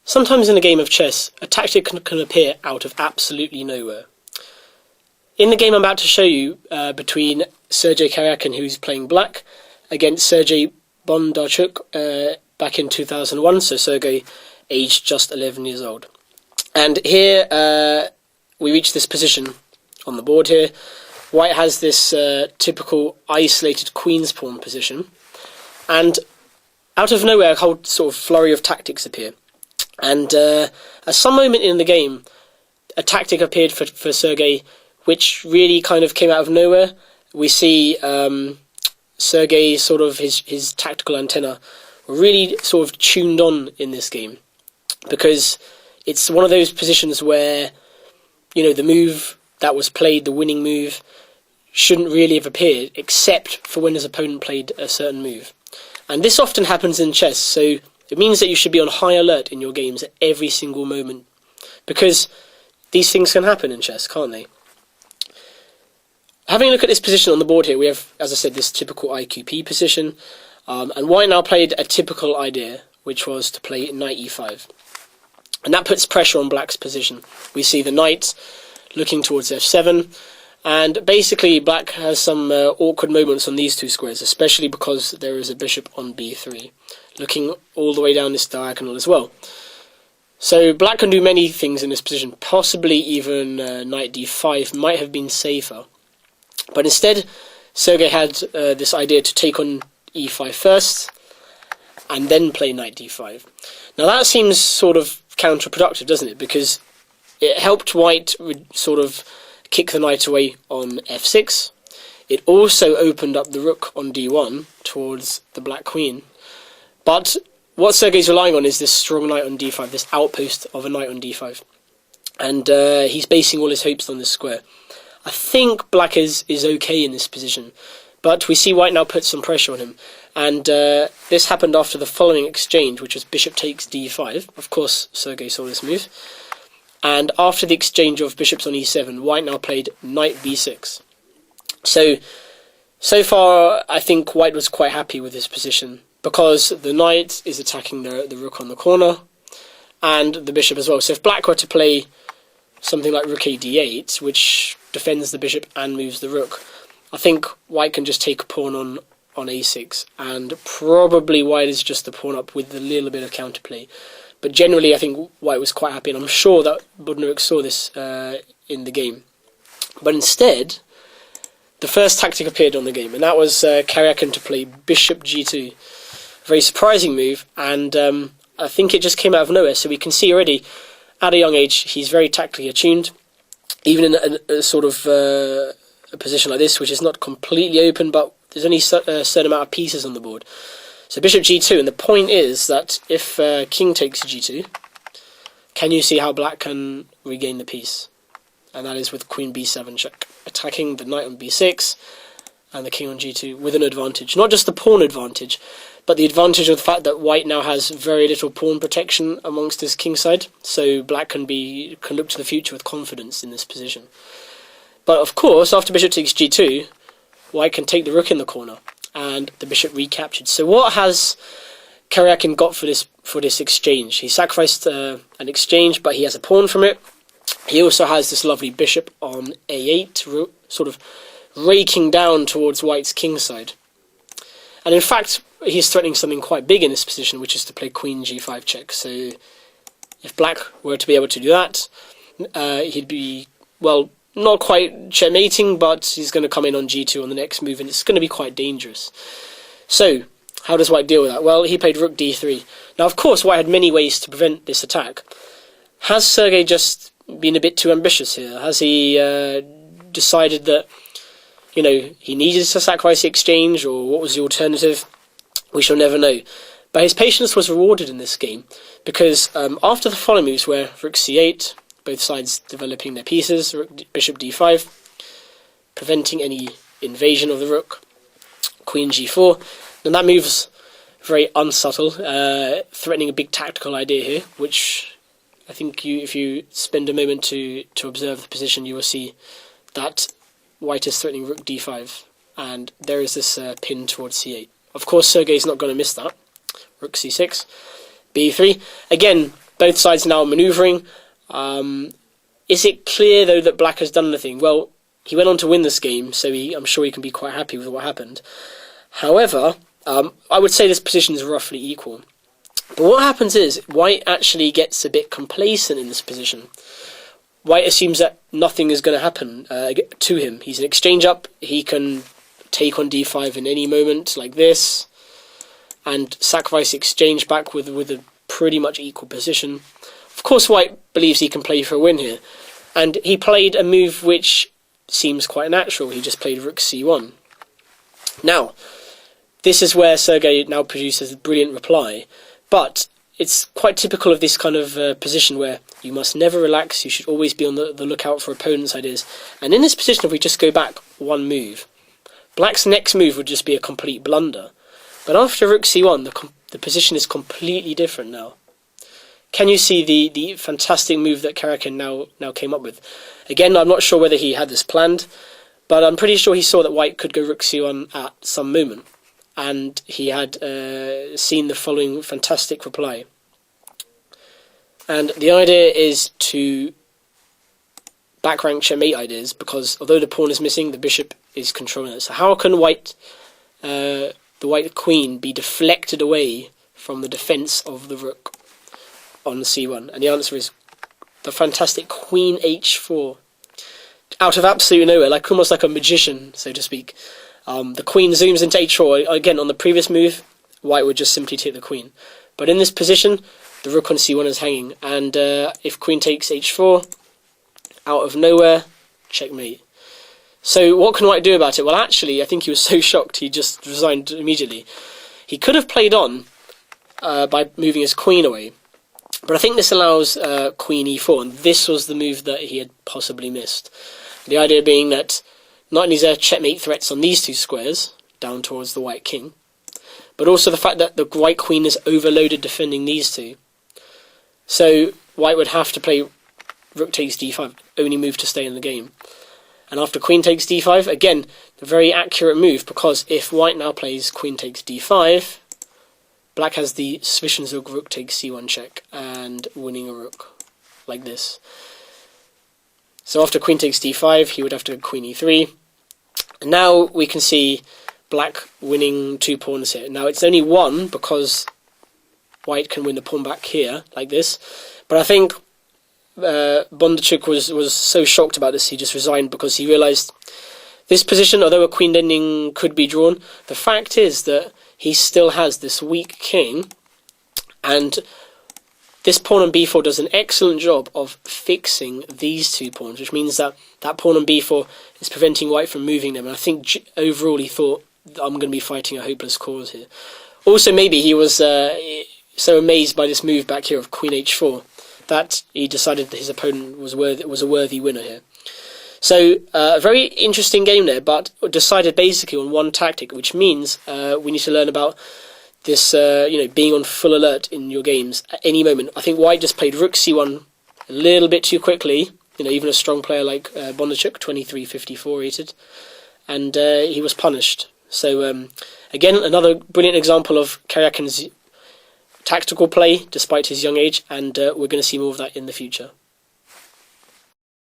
Sometimes in a game of chess, a tactic can appear out of absolutely nowhere. In the game I'm about to show you, between Sergei Karjakin, who's playing black, against Sergei Bondarchuk back in 2001, so Sergei aged just 11 years old. And here we reach this position on the board here. White has this typical isolated queen's pawn position, and out of nowhere a whole sort of flurry of tactics appear. And at some moment in the game, a tactic appeared for Sergei, which really kind of came out of nowhere. We see Sergei, sort of his tactical antenna, really sort of tuned on in this game, because it's one of those positions where, you know, the move that was played, the winning move, shouldn't really have appeared, except for when his opponent played a certain move. And this often happens in chess, so it means that you should be on high alert in your games at every single moment, because these things can happen in chess, can't they? Having a look at this position on the board here, we have, as I said, this typical IQP position, and White now played a typical idea, which was to play knight e5. And that puts pressure on black's position. We see the knight looking towards f7, and basically black has some awkward moments on these two squares, especially because there is a bishop on b3, looking all the way down this diagonal as well. So black can do many things in this position, possibly even knight d5 might have been safer. But instead, Sergei had this idea to take on e5 first, and then play knight d5. Now that seems sort of counterproductive, doesn't it? Because it helped White sort of kick the knight away on f6. It also opened up the rook on d1 towards the black queen. But what Sergei's relying on is this strong knight on d5, this outpost of a knight on d5. And he's basing all his hopes on this square. I think black is okay in this position, but we see White now put some pressure on him. And this happened after the following exchange, which was bishop takes d5. Of course, Sergei saw this move. And after the exchange of bishops on e7, White now played knight b6. So far, I think White was quite happy with his position, because the knight is attacking the rook on the corner, and the bishop as well. So if black were to play something like rook a d8, which defends the bishop and moves the rook, I think White can just take a pawn on a6, and probably White is just a pawn up with a little bit of counterplay. But generally, I think White was quite happy, and I'm sure that Bondarchuk saw this in the game. But instead, the first tactic appeared on the game, and that was Karjakin to play bishop g2. A very surprising move, and I think it just came out of nowhere. So we can see already, at a young age, he's very tactically attuned. Even in a sort of a position like this, which is not completely open, but there's only a certain amount of pieces on the board. So bishop g2, and the point is that if king takes g2, can you see how black can regain the piece? And that is with queen b7 check, attacking the knight on b6 and the king on g2 with an advantage. Not just the pawn advantage, but the advantage of the fact that White now has very little pawn protection amongst his kingside, so black can look to the future with confidence in this position. But of course, after bishop takes g2, White can take the rook in the corner, and the bishop recaptured. So what has Karjakin got for this exchange? He sacrificed an exchange, but he has a pawn from it. He also has this lovely bishop on a8, sort of raking down towards White's kingside. And in fact, he's threatening something quite big in this position, which is to play queen g5 check. So if black were to be able to do that, he'd be, well, not quite checkmating, but he's going to come in on g2 on the next move, and it's going to be quite dangerous. So, how does White deal with that? Well, he played rook d3. Now, of course, White had many ways to prevent this attack. Has Sergei just been a bit too ambitious here? Has he decided that, you know, he needed to sacrifice the exchange, or what was the alternative? We shall never know. But his patience was rewarded in this game, because after the following moves, where rook c8, both sides developing their pieces, bishop d5, preventing any invasion of the rook, queen g4, and that move's very unsubtle, threatening a big tactical idea here, which I think if you spend a moment to observe the position, you will see that White is threatening rook d5, and there is this pin towards c8. Of course, Sergei's not going to miss that. Rook c6, b3. Again, Both sides now manoeuvring. Is it clear, though, that black has done anything? Well, he went on to win this game, so I'm sure he can be quite happy with what happened. However, I would say this position is roughly equal. But what happens is, white actually gets a bit complacent in this position. White assumes that nothing is going to happen to him. He's an exchange up. He can take on d5 in any moment, like this, and sacrifice exchange back with a pretty much equal position. Of course, white believes he can play for a win here, and he played a move which seems quite natural. He just played rook c1. Now, this is where Sergei now produces a brilliant reply, but it's quite typical of this kind of position where you must never relax. You should always be on the lookout for opponents' ideas. And in this position, if we just go back one move, black's next move would just be a complete blunder. But after rook c1, the position is completely different now. Can you see the fantastic move that Kajakin now came up with? Again, I'm not sure whether he had this planned, but I'm pretty sure he saw that white could go rook c1 at some moment. And he had seen the following fantastic reply. And the idea is to back rank checkmate ideas, because although the pawn is missing, the bishop is controlling it. So how can the white queen be deflected away from the defense of the rook on c1? And the answer is the fantastic queen h4. Out of absolute nowhere, almost like a magician, so to speak. The queen zooms into h4. Again, on the previous move, white would just simply take the queen. But in this position, the rook on c1 is hanging. And if queen takes h4, out of nowhere, checkmate. So what can white do about it? Well, actually, I think he was so shocked he just resigned immediately. He could have played on by moving his queen away. But I think this allows queen e4, and this was the move that he had possibly missed. The idea being that not only is there checkmate threats on these two squares, down towards the white king, but also the fact that the white queen is overloaded defending these two. So white would have to play rook takes d5, only move to stay in the game. And after queen takes d5, again, a very accurate move, because if white now plays queen takes d5, black has the suspicions of rook takes c1 check and winning a rook, like this. So after queen takes d5, he would have to go queen e3. And now we can see black winning 2 pawns here. Now it's only 1 because white can win the pawn back here, like this. But I think Bondarchuk was so shocked about this, he just resigned, because he realised this position, although a queen ending could be drawn, the fact is that he still has this weak king, and this pawn on b4 does an excellent job of fixing these 2 pawns, which means that that pawn on b4 is preventing white from moving them. And I think overall he thought, I'm going to be fighting a hopeless cause here. Also, maybe he was so amazed by this move back here of queen h4 that he decided that his opponent was a worthy winner here. So a very interesting game there, but decided basically on one tactic, which means we need to learn about this, being on full alert in your games at any moment. I think white just played rook c1 a little bit too quickly. Even a strong player like Bondarchuk, 23-54 rated, and he was punished. So again, another brilliant example of Karjakin's tactical play despite his young age, and we're going to see more of that in the future.